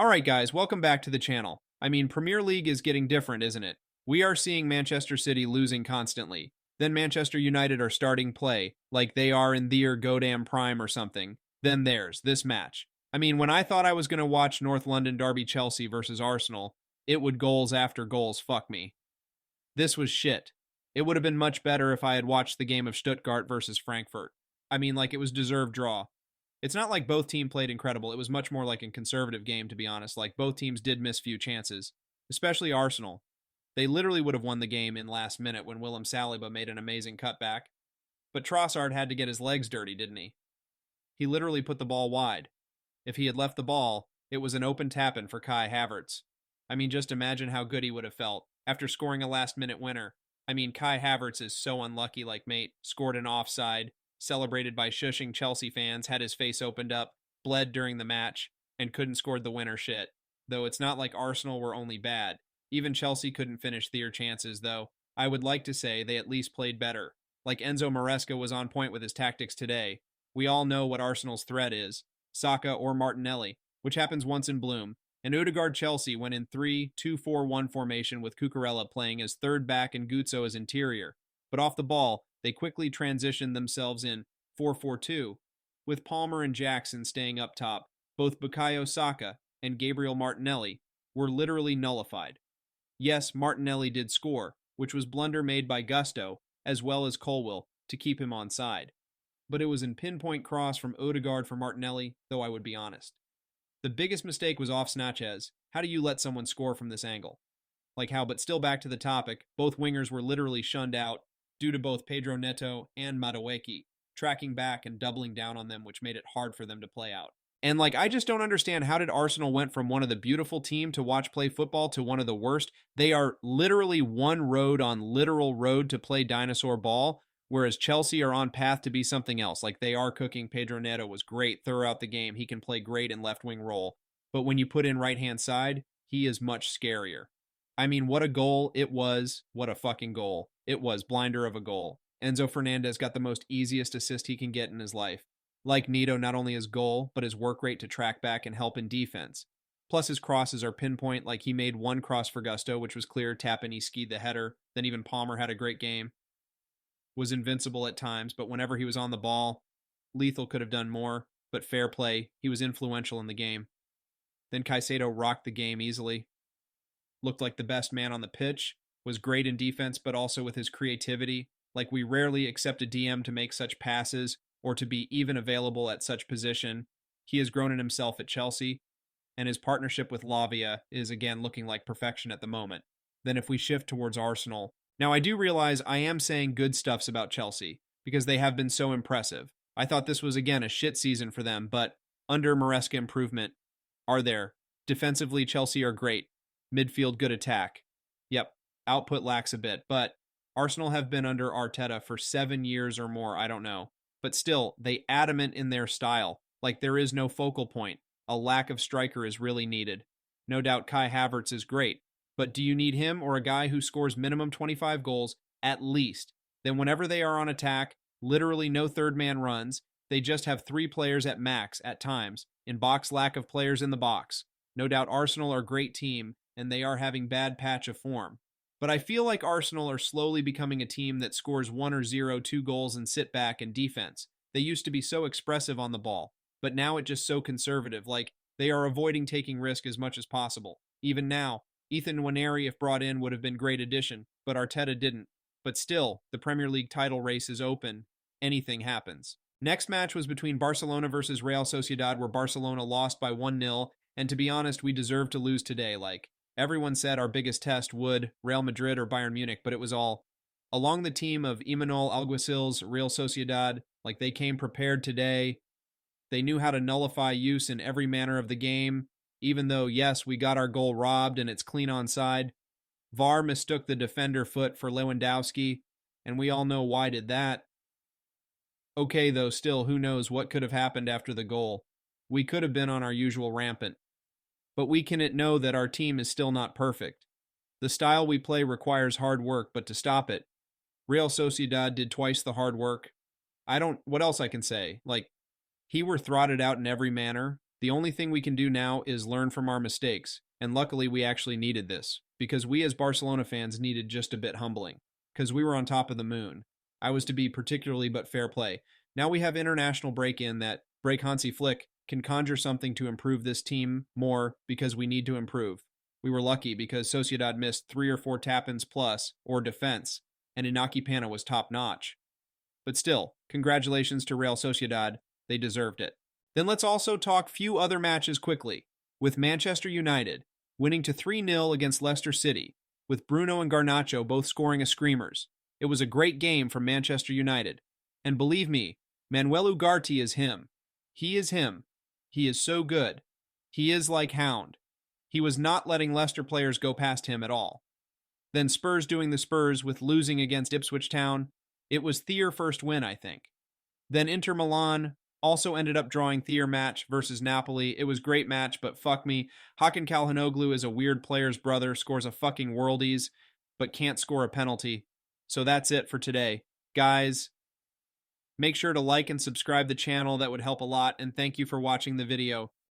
Alright guys, welcome back to the channel. I mean, Premier League is getting different, isn't it? We are seeing Manchester City losing constantly. Then Manchester United are starting play, like they are in their Godam Prime or something. Then there's this match. I mean, when I thought I was going to watch North London Derby Chelsea versus Arsenal, it would goals after goals fuck me. This was shit. It would have been much better if I had watched the game of Stuttgart versus Frankfurt. I mean, like it was deserved draw. It's not like both teams played incredible. It was much more like a conservative game, to be honest. Like both teams did miss few chances, especially Arsenal. They literally would have won the game in last minute when Willem Saliba made an amazing cutback. But Trossard had to get his legs dirty, didn't he? He literally put the ball wide. If he had left the ball, it was an open tap-in for Kai Havertz. I mean, just imagine how good he would have felt after scoring a last-minute winner. I mean, Kai Havertz is so unlucky, like, mate, scored an offside, celebrated by shushing Chelsea fans, had his face opened up, bled during the match, and couldn't score the winner shit. Though it's not like Arsenal were only bad. Even Chelsea couldn't finish their chances, though. I would like to say they at least played better. Like Enzo Maresca was on point with his tactics today. We all know what Arsenal's threat is. Saka or Martinelli, which happens once in bloom. And Odegaard Chelsea went in 3-2-4-1 formation with Cucurella playing as third back and Guzzo as interior. But off the ball, they quickly transitioned themselves in 4-4-2, with Palmer and Jackson staying up top. Both Bukayo Saka and Gabriel Martinelli were literally nullified. Yes, Martinelli did score, which was blunder made by Gusto, as well as Colwill, to keep him on side. But it was in pinpoint cross from Odegaard for Martinelli, though I would be honest. The biggest mistake was off Snatches. How do you let someone score from this angle? Like how, but still back to the topic, both wingers were literally shunned out due to both Pedro Neto and Madueke tracking back and doubling down on them, which made it hard for them to play out. And like, I just don't understand, how did Arsenal went from one of the beautiful team to watch play football to one of the worst? They are literally one road on literal road to play dinosaur ball, whereas Chelsea are on path to be something else. Like they are cooking. Pedro Neto was great throughout the game. He can play great in left wing role. But when you put in right hand side, he is much scarier. I mean, what a goal it was. What a fucking goal. It was blinder of a goal. Enzo Fernandez got the most easiest assist he can get in his life. Like Neto, not only his goal, but his work rate to track back and help in defense. Plus his crosses are pinpoint, like he made one cross for Gusto, which was clear, tap and he skied the header. Then even Palmer had a great game. Was invincible at times, but whenever he was on the ball, Lethal could have done more, but fair play, he was influential in the game. Then Caicedo rocked the game easily. Looked like the best man on the pitch, was great in defense, but also with his creativity. Like we rarely accept a DM to make such passes, or to be even available at such position. He has grown in himself at Chelsea, and his partnership with Lavia is again looking like perfection at the moment. Then if we shift towards Arsenal, now I do realize I am saying good stuffs about Chelsea, because they have been so impressive. I thought this was again a shit season for them, but under Maresca improvement are there. Defensively, Chelsea are great. Midfield, good attack. Yep, output lacks a bit, but Arsenal have been under Arteta for 7 years or more, I don't know. But still, they adamant in their style, like there is no focal point. A lack of striker is really needed. No doubt Kai Havertz is great, but do you need him or a guy who scores minimum 25 goals at least? Then whenever they are on attack, literally no third man runs, they just have 3 players at max at times, in box lack of players in the box. No doubt Arsenal are a great team, and they are having bad patch of form. But I feel like Arsenal are slowly becoming a team that scores 1 or 0, 2 goals and sit back and defense. They used to be so expressive on the ball, but now it's just so conservative, like they are avoiding taking risk as much as possible. Even now, Ethan Nwaneri, if brought in, would have been great addition, but Arteta didn't. But still, the Premier League title race is open. Anything happens. Next match was between Barcelona versus Real Sociedad, where Barcelona lost by 1-0, and to be honest, we deserved to lose today. Like, everyone said our biggest test would Real Madrid or Bayern Munich, but it was all along the team of Imanol Alguacil's Real Sociedad. Like they came prepared today. They knew how to nullify use in every manner of the game, even though, yes, we got our goal robbed and it's clean onside. VAR mistook the defender foot for Lewandowski, and we all know why did that. Okay, though, still, who knows what could have happened after the goal. We could have been on our usual rampant. But we can know that our team is still not perfect. The style we play requires hard work, but to stop it, Real Sociedad did twice the hard work. What else I can say? Like, he were throtted out in every manner, The only thing we can do now is learn from our mistakes, and luckily we actually needed this, because we as Barcelona fans needed just a bit humbling, because we were on top of the moon. I was to be particularly but fair play. Now we have international break-in that Hansi Flick can conjure something to improve this team more because we need to improve. We were lucky because Sociedad missed 3 or 4 tap-ins plus, or defense, and Inaki Pana was top-notch. But still, congratulations to Real Sociedad, they deserved it. Then let's also talk few other matches quickly, with Manchester United winning to 3-0 against Leicester City, with Bruno and Garnacho both scoring a screamers. It was a great game from Manchester United. And believe me, Manuel Ugarte is him. He is him. He is so good. He is like Hound. He was not letting Leicester players go past him at all. Then Spurs doing the Spurs with losing against Ipswich Town. It was their first win, I think. Then Inter Milan also ended up drawing their match versus Napoli. It was a great match, but fuck me. Hakan Calhanoglu is a weird player's brother, scores a fucking worldies, but can't score a penalty. So that's it for today. Guys, make sure to like and subscribe the channel. That would help a lot, and thank you for watching the video.